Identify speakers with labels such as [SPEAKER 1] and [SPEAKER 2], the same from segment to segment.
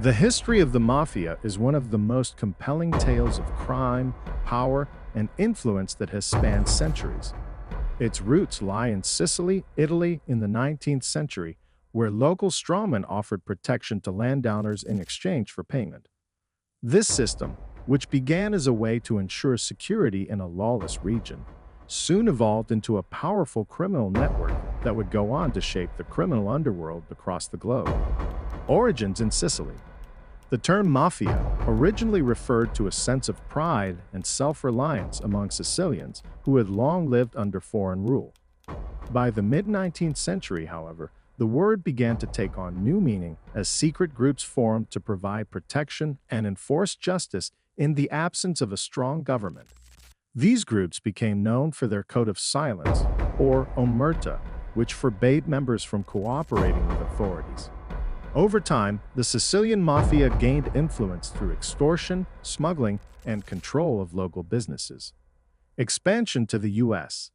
[SPEAKER 1] The history of the Mafia is one of the most compelling tales of crime, power, and influence that has spanned centuries. Its roots lie in Sicily, Italy in the 19th century, where local strawmen offered protection to landowners in exchange for payment. This system, which began as a way to ensure security in a lawless region, soon evolved into a powerful criminal network that would go on to shape the criminal underworld across the globe. Origins in Sicily. The term mafia originally referred to a sense of pride and self-reliance among Sicilians who had long lived under foreign rule. By the mid-19th century, however, the word began to take on new meaning as secret groups formed to provide protection and enforce justice in the absence of a strong government. These groups became known for their code of silence, or omerta, which forbade members from cooperating with authorities. Over time, the Sicilian mafia gained influence through extortion, smuggling, and control of local businesses. Expansion to the U.S.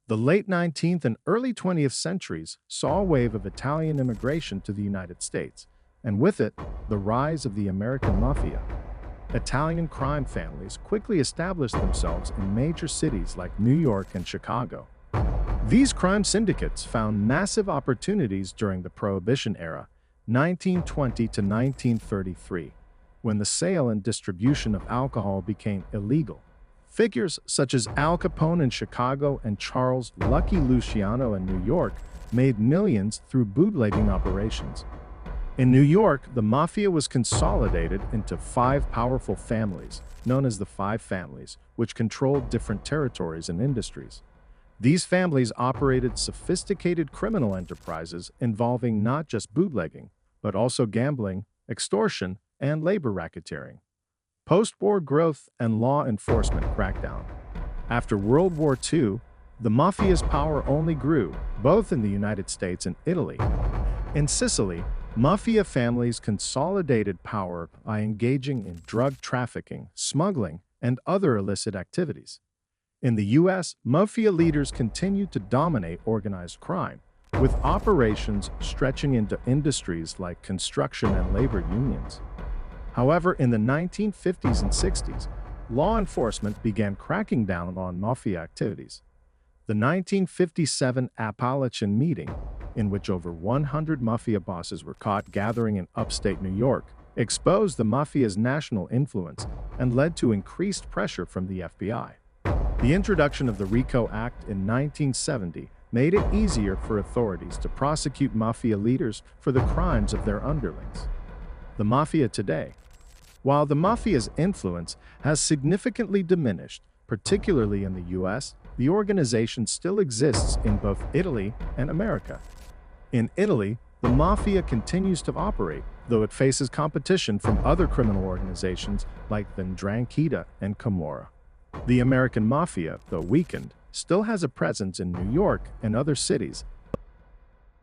[SPEAKER 1] The late 19th and early 20th centuries saw a wave of Italian immigration to the United States, and with it, the rise of the American mafia. Italian crime families quickly established themselves in major cities like New York and Chicago. These crime syndicates found massive opportunities during the Prohibition era, 1920 to 1933, when the sale and distribution of alcohol became illegal. Figures such as Al Capone in Chicago and Charles "Lucky" Luciano in New York made millions through bootlegging operations. In New York, the mafia was consolidated into 5 powerful families, known as the Five Families, which controlled different territories and industries. These families operated sophisticated criminal enterprises involving not just bootlegging, but also gambling, extortion, and labor racketeering. Post-war growth and law enforcement crackdown. After World War II, the mafia's power only grew, both in the United States and Italy. In Sicily, mafia families consolidated power by engaging in drug trafficking, smuggling, and other illicit activities. In the U.S., mafia leaders continued to dominate organized crime, with operations stretching into industries like construction and labor unions. However, in the 1950s and 60s, law enforcement began cracking down on mafia activities. The 1957 Appalachian Meeting, in which over 100 mafia bosses were caught gathering in upstate New York, exposed the mafia's national influence and led to increased pressure from the FBI. The introduction of the RICO Act in 1970 made it easier for authorities to prosecute mafia leaders for the crimes of their underlings. The mafia today. While the mafia's influence has significantly diminished, particularly in the U.S., the organization still exists in both Italy and America. In Italy, the mafia continues to operate, though it faces competition from other criminal organizations like the 'Ndrangheta and Camorra. The American mafia, though weakened, still has a presence in New York and other cities.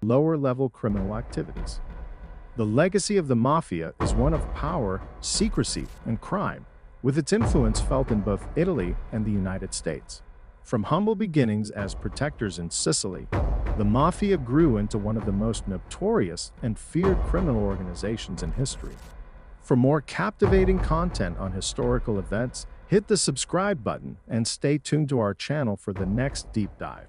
[SPEAKER 1] Lower-level criminal activities. The legacy of the mafia is one of power, secrecy, and crime, with its influence felt in both Italy and the United States. From humble beginnings as protectors in Sicily, the mafia grew into one of the most notorious and feared criminal organizations in history. For more captivating content on historical events, hit the subscribe button and stay tuned to our channel for the next deep dive.